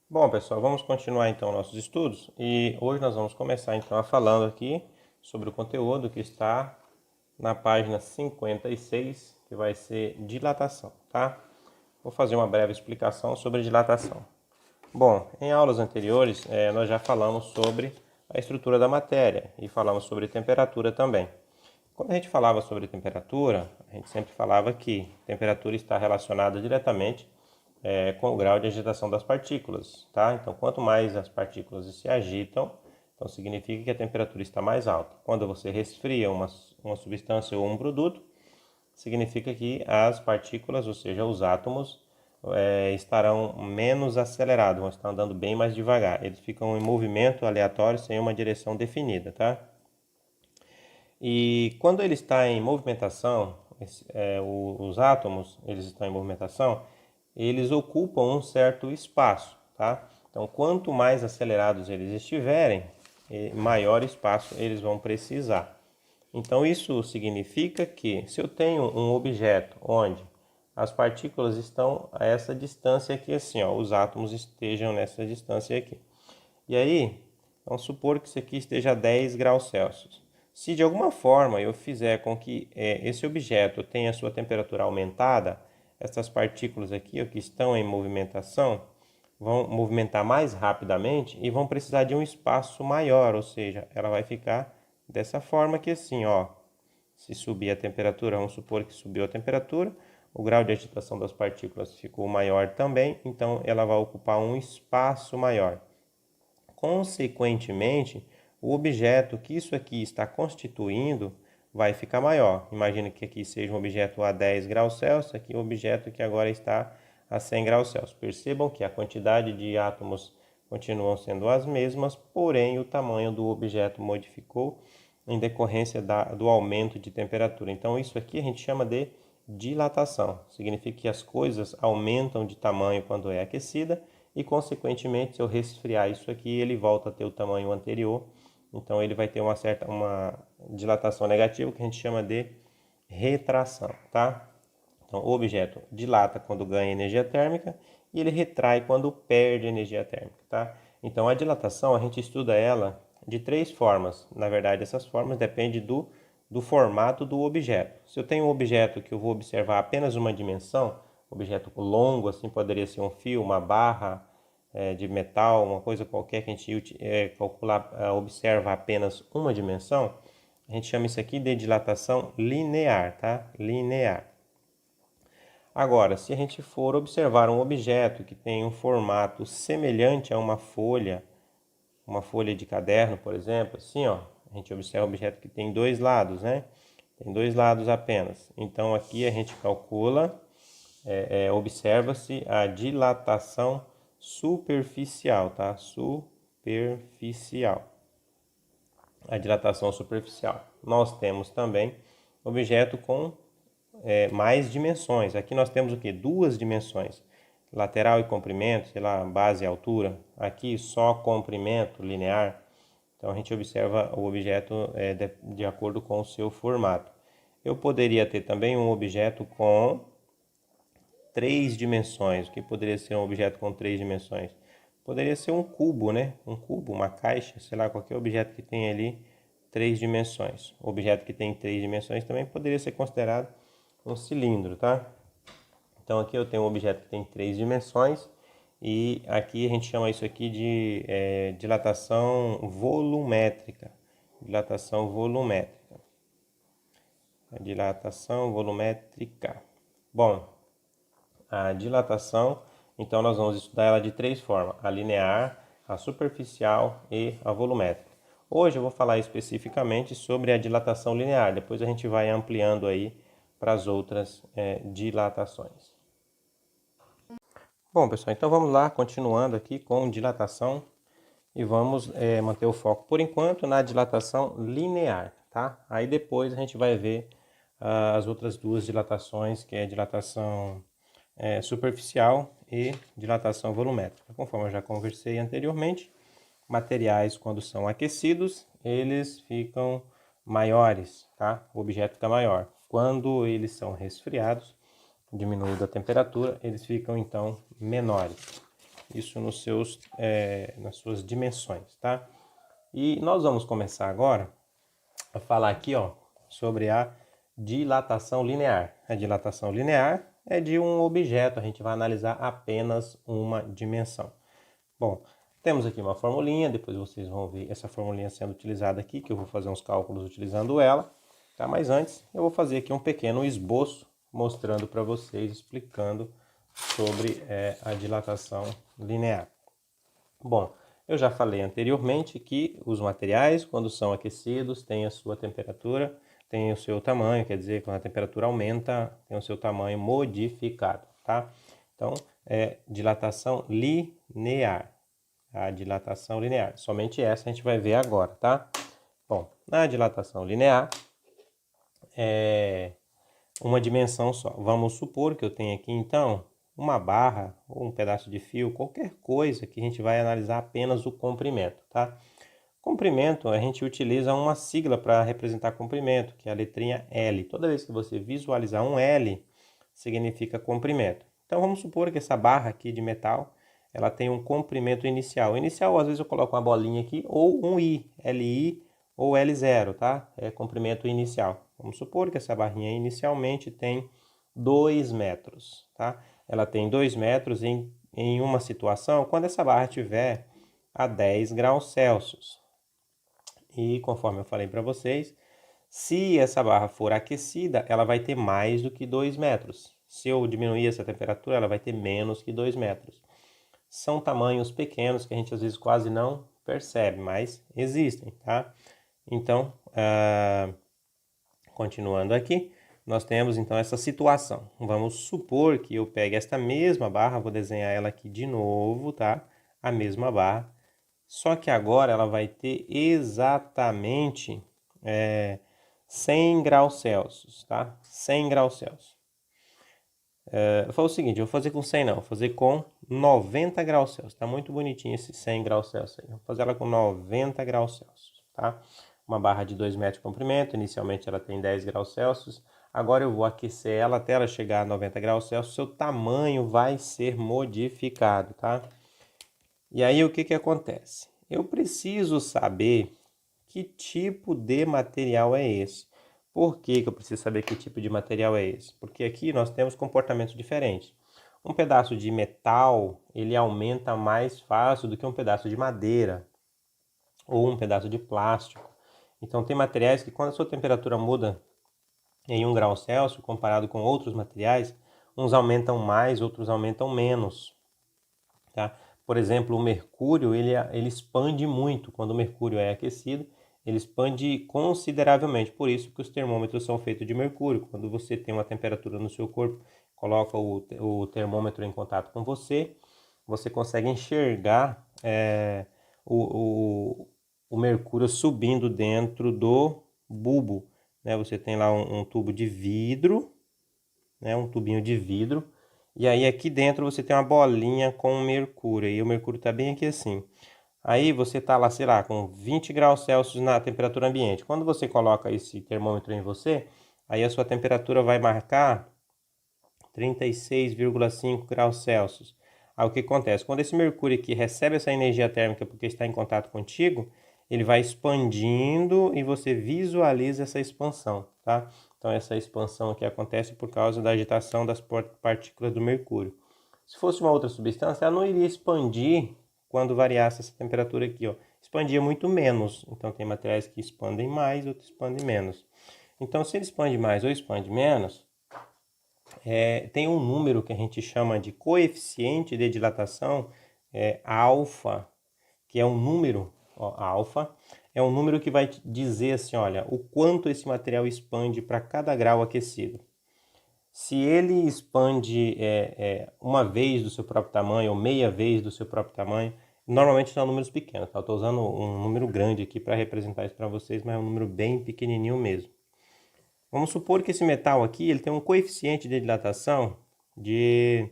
Bom, pessoal, vamos continuar então nossos estudos e hoje nós vamos começar então falando aqui sobre o conteúdo que está na página 56, que vai ser dilatação, tá? Vou fazer uma breve explicação sobre dilatação. Bom, em aulas anteriores nós já falamos sobre a estrutura da matéria e falamos sobre temperatura também. Quando a gente falava sobre temperatura, a gente sempre falava que temperatura está relacionada diretamente com o grau de agitação das partículas, tá? Então, quanto mais as partículas se agitam, então significa que a temperatura está mais alta. Quando você resfria uma substância ou um produto, significa que as partículas, ou seja, os átomos, estarão menos acelerados, vão estar andando bem mais devagar. Eles ficam em movimento aleatório sem uma direção definida, tá? E quando ele está em movimentação, os átomos, eles estão em movimentação, eles ocupam um certo espaço, tá? Então, quanto mais acelerados eles estiverem, maior espaço eles vão precisar. Então, isso significa que se eu tenho um objeto onde as partículas estão a essa distância aqui, assim, ó, os átomos estejam nessa distância aqui. E aí, vamos supor que isso aqui esteja a 10 graus Celsius. Se de alguma forma eu fizer com que esse objeto tenha sua temperatura aumentada, essas partículas aqui, ó, que estão em movimentação, vão movimentar mais rapidamente e vão precisar de um espaço maior, ou seja, ela vai ficar dessa forma aqui assim, ó. Se subir a temperatura, vamos supor que subiu a temperatura, o grau de agitação das partículas ficou maior também, então ela vai ocupar um espaço maior. Consequentemente, o objeto que isso aqui está constituindo vai ficar maior. Imagina que aqui seja um objeto a 10 graus Celsius, aqui um objeto que agora está a 100 graus Celsius. Percebam que a quantidade de átomos continuam sendo as mesmas, porém o tamanho do objeto modificou em decorrência do aumento de temperatura. Então isso aqui a gente chama de dilatação. Significa que as coisas aumentam de tamanho quando é aquecida e, consequentemente, se eu resfriar isso aqui, ele volta a ter o tamanho anterior. Então ele vai ter uma dilatação negativa que a gente chama de retração, tá? Então o objeto dilata quando ganha energia térmica e ele retrai quando perde energia térmica, tá? Então a dilatação a gente estuda ela de três formas. Na verdade, essas formas dependem do formato do objeto. Se eu tenho um objeto que eu vou observar apenas uma dimensão, objeto longo, assim poderia ser um fio, uma barra de metal, uma coisa qualquer que a gente observa apenas uma dimensão, a gente chama isso aqui de dilatação linear, tá? Linear. Agora, se a gente for observar um objeto que tem um formato semelhante a uma folha de caderno, por exemplo, assim, ó, a gente observa um objeto que tem dois lados, né? Tem dois lados apenas. Então aqui a gente calcula, observa-se a dilatação superficial, tá? Superficial. A dilatação superficial. Nós temos também objeto com mais dimensões. Aqui nós temos o que? Duas dimensões. Lateral e comprimento, sei lá, base e altura. Aqui só comprimento linear. Então a gente observa o objeto de acordo com o seu formato. Eu poderia ter também um objeto com três dimensões. O que poderia ser um objeto com três dimensões? Poderia ser um cubo, né? Um cubo, uma caixa, sei lá, qualquer objeto que tenha ali três dimensões. O objeto que tem três dimensões também poderia ser considerado um cilindro, tá? Então aqui eu tenho um objeto que tem três dimensões e aqui a gente chama isso aqui de dilatação volumétrica. Dilatação volumétrica. Dilatação volumétrica. Bom, a dilatação, então nós vamos estudar ela de três formas: a linear, a superficial e a volumétrica. Hoje eu vou falar especificamente sobre a dilatação linear, depois a gente vai ampliando aí para as outras dilatações. Bom, pessoal, então vamos lá, continuando aqui com dilatação e vamos manter o foco por enquanto na dilatação linear, tá? Aí depois a gente vai ver as outras duas dilatações, que é a dilatação superficial e dilatação volumétrica. Conforme eu já conversei anteriormente, materiais quando são aquecidos, eles ficam maiores, tá? O objeto fica maior. Quando eles são resfriados, diminuindo a temperatura, eles ficam então menores. isso nos seus, nas suas dimensões, tá? E nós vamos começar agora a falar aqui, ó, sobre a dilatação linear. A dilatação linear é de um objeto, a gente vai analisar apenas uma dimensão. Bom, temos aqui uma formulinha, depois vocês vão ver essa formulinha sendo utilizada aqui, que eu vou fazer uns cálculos utilizando ela, tá? Mas antes eu vou fazer aqui um pequeno esboço mostrando para vocês, explicando sobre a dilatação linear. Bom, eu já falei anteriormente que os materiais, quando são aquecidos, têm a sua temperatura, têm o seu tamanho, quer dizer, quando a temperatura aumenta, tem o seu tamanho modificado, tá? Então, é dilatação linear. A dilatação linear. Somente essa a gente vai ver agora, tá? Bom, na dilatação linear é uma dimensão só. Vamos supor que eu tenho aqui, então, uma barra ou um pedaço de fio, qualquer coisa que a gente vai analisar apenas o comprimento, tá? Comprimento, a gente utiliza uma sigla para representar comprimento, que é a letrinha L. Toda vez que você visualizar um L, significa comprimento. Então, vamos supor que essa barra aqui de metal, ela tem um comprimento inicial. Inicial, às vezes eu coloco uma bolinha aqui, ou um I, LI ou L0, tá? É comprimento inicial. Vamos supor que essa barrinha inicialmente tem 2 metros, tá? Ela tem 2 metros em uma situação quando essa barra estiver a 10 graus Celsius. E conforme eu falei para vocês, se essa barra for aquecida, ela vai ter mais do que 2 metros. Se eu diminuir essa temperatura, ela vai ter menos que 2 metros. São tamanhos pequenos que a gente às vezes quase não percebe, mas existem, tá? Então, continuando aqui, nós temos então essa situação. Vamos supor que eu pegue esta mesma barra, vou desenhar ela aqui de novo, tá? A mesma barra. Só que agora ela vai ter exatamente 100 graus Celsius, tá? 100 graus Celsius. Eu vou fazer o seguinte, eu vou fazer com 100 não, vou fazer com 90 graus Celsius. Tá muito bonitinho esse 100 graus Celsius aí. Vou fazer ela com 90 graus Celsius, tá? Uma barra de 2 metros de comprimento, inicialmente ela tem 10 graus Celsius. Agora eu vou aquecer ela até ela chegar a 90 graus Celsius. Seu tamanho vai ser modificado, tá? E aí o que acontece? Eu preciso saber que tipo de material é esse. Por que eu preciso saber que tipo de material é esse? Porque aqui nós temos comportamentos diferentes. Um pedaço de metal, ele aumenta mais fácil do que um pedaço de madeira ou um pedaço de plástico. Então tem materiais que quando a sua temperatura muda em 1 grau Celsius, comparado com outros materiais, uns aumentam mais, outros aumentam menos, tá? Por exemplo, o mercúrio, ele expande muito quando o mercúrio é aquecido, ele expande consideravelmente, por isso que os termômetros são feitos de mercúrio. Quando você tem uma temperatura no seu corpo, coloca o termômetro em contato com você, você consegue enxergar o mercúrio subindo dentro do bulbo, né? Você tem lá um tubo de vidro, né? Um tubinho de vidro, e aí aqui dentro você tem uma bolinha com mercúrio, e o mercúrio está bem aqui assim. Aí você está lá, sei lá, com 20 graus Celsius na temperatura ambiente. Quando você coloca esse termômetro em você, aí a sua temperatura vai marcar 36,5 graus Celsius. Aí o que acontece? Quando esse mercúrio aqui recebe essa energia térmica porque está em contato contigo, ele vai expandindo e você visualiza essa expansão, tá? Então essa expansão aqui acontece por causa da agitação das partículas do mercúrio. Se fosse uma outra substância, ela não iria expandir quando variasse essa temperatura aqui, ó. Expandia muito menos. Então tem materiais que expandem mais, outros expandem menos. Então se ele expande mais ou expande menos, tem um número que a gente chama de coeficiente de dilatação, alfa, que é um número, ó, alfa, é um número que vai dizer assim, olha, o quanto esse material expande para cada grau aquecido. Se ele expande uma vez do seu próprio tamanho ou meia vez do seu próprio tamanho, normalmente são números pequenos, tá? Eu estou usando um número grande aqui para representar isso para vocês, mas é um número bem pequenininho mesmo. Vamos supor que esse metal aqui ele tem um coeficiente de dilatação de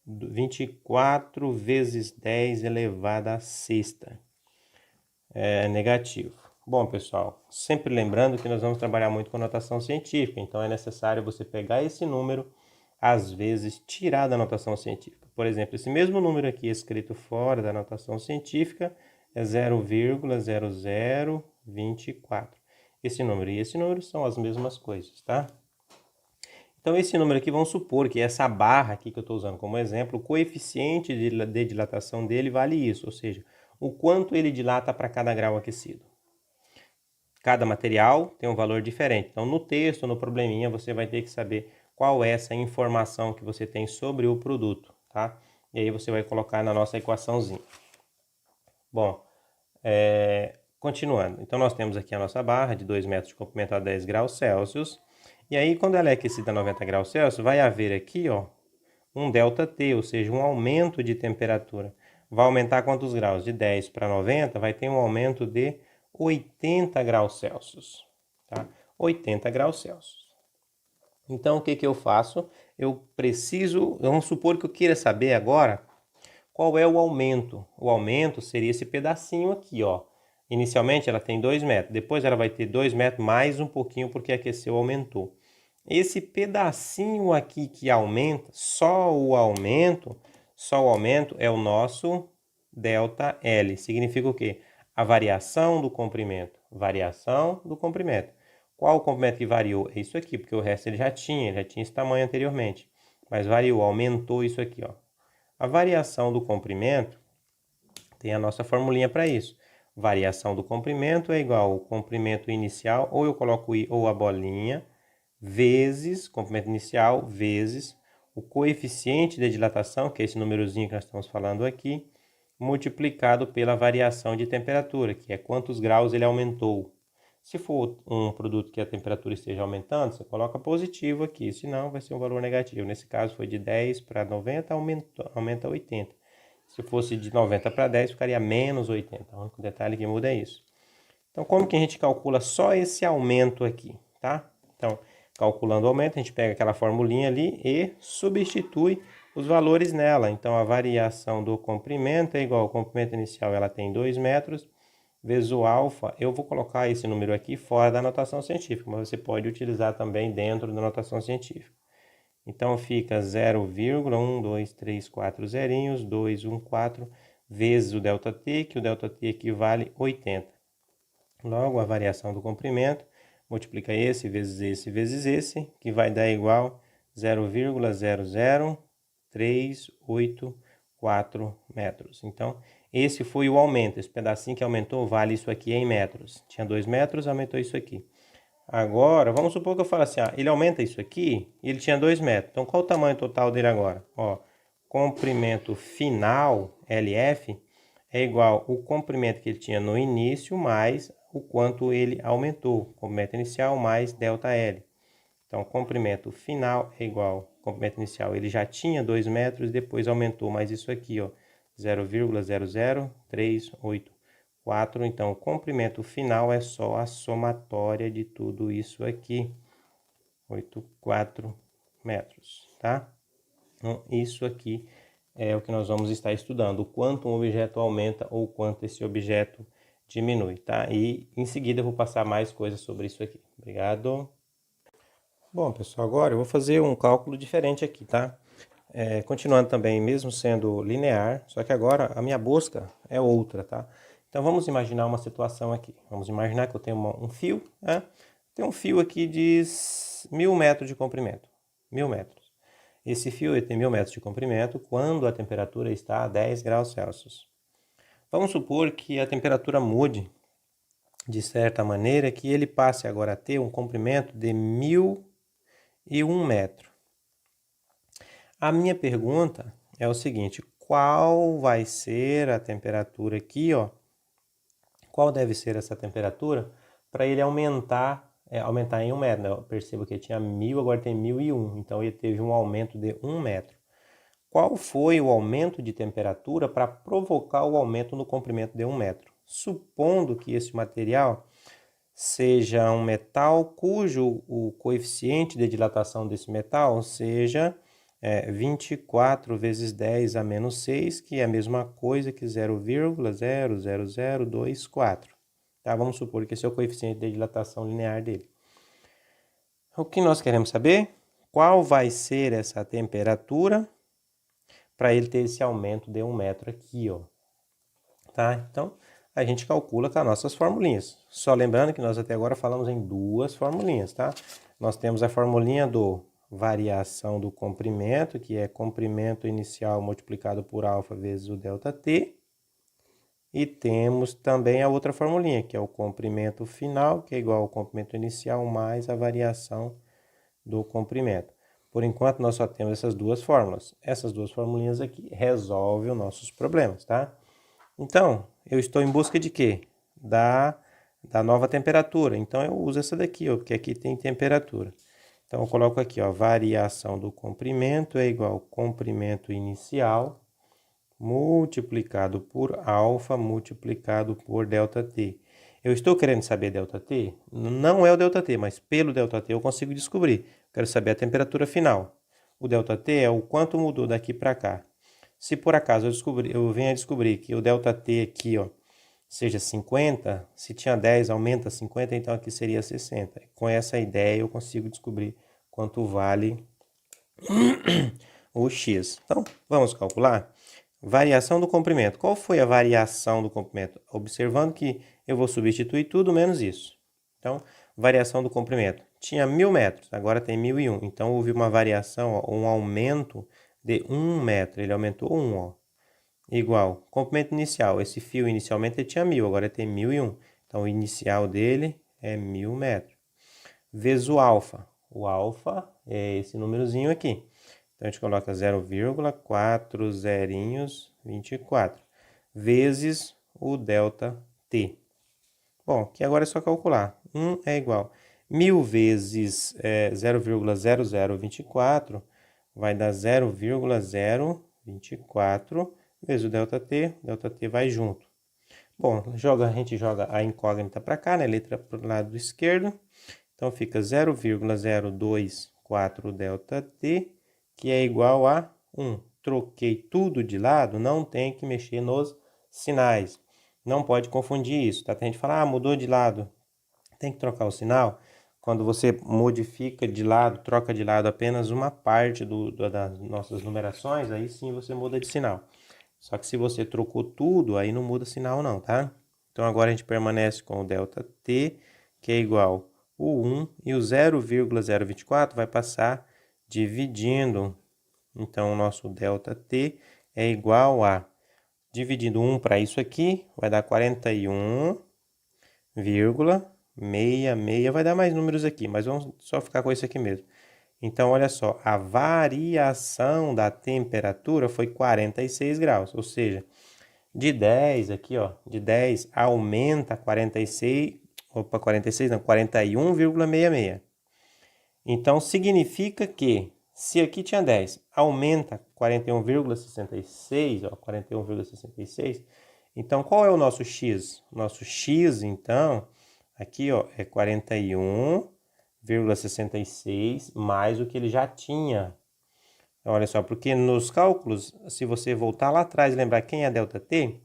24 vezes 10 elevado a sexta. É negativo. Bom, pessoal, sempre lembrando que nós vamos trabalhar muito com notação científica, então é necessário você pegar esse número às vezes, tirar da notação científica. Por exemplo, esse mesmo número aqui escrito fora da notação científica é 0,0024. Esse número e esse número são as mesmas coisas, tá? Então, esse número aqui, vamos supor que essa barra aqui que eu estou usando como exemplo, o coeficiente de dilatação dele vale isso, ou seja, o quanto ele dilata para cada grau aquecido. Cada material tem um valor diferente. Então, no texto, no probleminha, você vai ter que saber qual é essa informação que você tem sobre o produto, tá? E aí você vai colocar na nossa equaçãozinha. Bom, continuando. Então, nós temos aqui a nossa barra de 2 metros de comprimento a 10 graus Celsius. E aí, quando ela é aquecida a 90 graus Celsius, vai haver aqui, ó, um ΔT, ou seja, um aumento de temperatura. Vai aumentar quantos graus? De 10 para 90, vai ter um aumento de 80 graus Celsius, tá? 80 graus Celsius. Então, o que eu faço? Vamos supor que eu queira saber agora qual é o aumento. O aumento seria esse pedacinho aqui, ó. Inicialmente ela tem 2 metros, depois ela vai ter 2 metros mais um pouquinho porque aqueceu, aumentou. Esse pedacinho aqui que aumenta, só o aumento é o nosso ΔL. Significa o quê? A variação do comprimento. Variação do comprimento. Qual o comprimento que variou? É isso aqui, porque o resto ele já tinha esse tamanho anteriormente. Mas variou, aumentou isso aqui, ó. A variação do comprimento, tem a nossa formulinha para isso. Variação do comprimento é igual ao comprimento inicial, ou eu coloco I ou a bolinha, vezes, comprimento inicial, vezes o coeficiente de dilatação, que é esse númerozinho que nós estamos falando aqui, multiplicado pela variação de temperatura, que é quantos graus ele aumentou. Se for um produto que a temperatura esteja aumentando, você coloca positivo aqui, senão vai ser um valor negativo. Nesse caso foi de 10 para 90, aumenta 80. Se fosse de 90 para 10, ficaria menos 80. O único detalhe que muda é isso. Então, como que a gente calcula só esse aumento aqui, tá? Então, calculando o aumento, a gente pega aquela formulinha ali e substitui os valores nela. Então, a variação do comprimento é igual ao comprimento inicial, ela tem 2 metros, vezes o alfa. Eu vou colocar esse número aqui fora da notação científica, mas você pode utilizar também dentro da notação científica. Então, fica 0,1234 zerinhos, 214, vezes o ΔT, que o ΔT equivale a 80. Logo, a variação do comprimento, multiplica esse, vezes esse, que vai dar igual 0,00384 metros. Então, esse foi o aumento. Esse pedacinho que aumentou vale isso aqui em metros. Tinha 2 metros, aumentou isso aqui. Agora, vamos supor que eu falo assim, ele aumenta isso aqui e ele tinha 2 metros. Então, qual o tamanho total dele agora? Ó, comprimento final, LF, é igual ao comprimento que ele tinha no início mais o quanto ele aumentou. Comprimento inicial mais ΔL. Então, comprimento final é igual ao comprimento inicial. Ele já tinha 2 metros, depois aumentou mais isso aqui, ó, 0,00384. Então, o comprimento final é só a somatória de tudo isso aqui, 84 metros, tá? Então, isso aqui é o que nós vamos estar estudando, o quanto um objeto aumenta ou quanto esse objeto diminui, tá? E em seguida eu vou passar mais coisas sobre isso aqui. Obrigado. Bom, pessoal, agora eu vou fazer um cálculo diferente aqui, tá? Continuando também, mesmo sendo linear, só que agora a minha busca é outra, tá? Então vamos imaginar uma situação aqui. Vamos imaginar que eu tenho um fio, né? Tem um fio aqui de 1000 metros de comprimento. 1000 metros. Esse fio ele tem 1000 metros de comprimento quando a temperatura está a 10 graus Celsius. Vamos supor que a temperatura mude de certa maneira que ele passe agora a ter um comprimento de 1001 metro. A minha pergunta é o seguinte, qual vai ser a temperatura aqui, ó? Qual deve ser essa temperatura para ele aumentar em 1 metro, né? Eu percebo que ele tinha 1000, agora tem 1001, então ele teve um aumento de 1 metro. Qual foi o aumento de temperatura para provocar o aumento no comprimento de 1 metro? Supondo que esse material seja um metal cujo o coeficiente de dilatação desse metal seja 24 vezes 10 a menos 6, que é a mesma coisa que 0,00024. Tá? Vamos supor que esse é o coeficiente de dilatação linear dele. O que nós queremos saber? qual vai ser essa temperatura para ele ter esse aumento de 1 metro aqui, ó. Tá? Então, a gente calcula com as nossas formulinhas. Só lembrando que nós até agora falamos em duas formulinhas, tá? Nós temos a formulinha do variação do comprimento, que é comprimento inicial multiplicado por alfa vezes o ΔT. E temos também a outra formulinha, que é o comprimento final, que é igual ao comprimento inicial mais a variação do comprimento. Por enquanto, nós só temos essas duas fórmulas. Essas duas formulinhas aqui resolvem os nossos problemas, tá? Então, eu estou em busca de quê? Da nova temperatura. Então, eu uso essa daqui, ó, porque aqui tem temperatura. Então, eu coloco aqui, ó, variação do comprimento é igual ao comprimento inicial multiplicado por alfa multiplicado por ΔT. Eu estou querendo saber ΔT? Não é o ΔT, mas pelo ΔT eu consigo descobrir. Quero saber a temperatura final. O ΔT é o quanto mudou daqui para cá. Se por acaso eu venho a descobrir que o ΔT aqui, ó, seja 50, se tinha 10, aumenta 50, então aqui seria 60. Com essa ideia eu consigo descobrir quanto vale o x. Então, vamos calcular? Variação do comprimento. Qual foi a variação do comprimento? Observando que eu vou substituir tudo menos isso. Então, variação do comprimento. Tinha 1000 metros, agora tem 1001. Então, houve uma variação, ó, um aumento de 1 metro. Ele aumentou 1, ó. Igual, comprimento inicial. Esse fio inicialmente tinha 1000, agora tem 1001. Então, o inicial dele é 1000 metros. Vezes o alfa. O alfa é esse númerozinho aqui. Então, a gente coloca 0,4024 vezes o ΔT. Bom, aqui agora é só calcular. 1 é igual. 1000 vezes 0,0024 vai dar 0,024 vezes o ΔT. O ΔT vai junto. Bom, a gente joga a incógnita para cá, né? Letra para o lado esquerdo. Então, fica 0,024 ΔT, que é igual a 1. Troquei tudo de lado, não tem que mexer nos sinais. Não pode confundir isso, tá? Tem gente que fala, mudou de lado. Tem que trocar o sinal. Quando você modifica de lado, troca de lado apenas uma parte das nossas numerações, aí sim você muda de sinal. Só que se você trocou tudo, aí não muda sinal não, tá? Então agora a gente permanece com o ΔT, que é igual o 1, e o 0,024 vai passar dividindo. Então, o nosso ΔT é igual a, dividindo 1 para isso aqui, vai dar 41,66, vai dar mais números aqui, mas vamos só ficar com isso aqui mesmo. Então, olha só, a variação da temperatura foi 46 graus, ou seja, de 10 aqui, ó, de 10 aumenta 41,66. Então, significa que, se aqui tinha 10, aumenta 41,66, ó, 41,66. Então, qual é o nosso x? Nosso x, então, aqui, ó, é 41,66 mais o que ele já tinha. Então, olha só, porque nos cálculos, se você voltar lá atrás e lembrar quem é ΔT,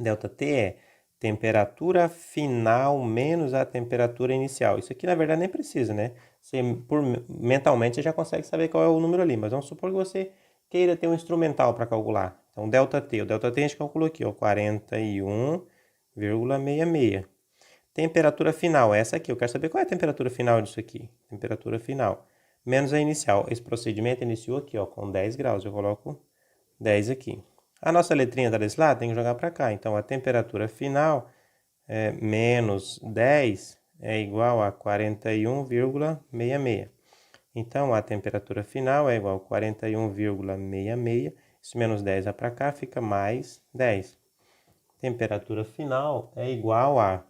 ΔT é temperatura final menos a temperatura inicial. Isso aqui, na verdade, nem precisa, né? Mentalmente, você já consegue saber qual é o número ali. Mas vamos supor que você queira ter um instrumental para calcular. Então, ΔT. O ΔT a gente calculou aqui, ó, 41,66. Temperatura final, essa aqui. Eu quero saber qual é a temperatura final disso aqui. Temperatura final. Menos a inicial. Esse procedimento iniciou aqui, ó, com 10 graus. Eu coloco 10 aqui. A nossa letrinha está desse lado, tem que jogar para cá. Então, a temperatura final é menos 10 é igual a 41,66. Então, a temperatura final é igual a 41,66. Isso menos 10 vai para cá, fica mais 10. Temperatura final é igual a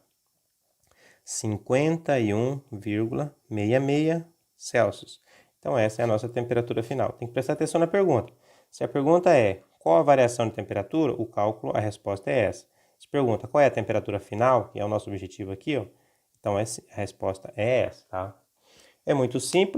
51,66 Celsius. Então, essa é a nossa temperatura final. Tem que prestar atenção na pergunta. Se a pergunta é qual a variação de temperatura, o cálculo, a resposta é essa. Se pergunta qual é a temperatura final, que é o nosso objetivo aqui, ó, então a resposta é essa, tá? É muito simples.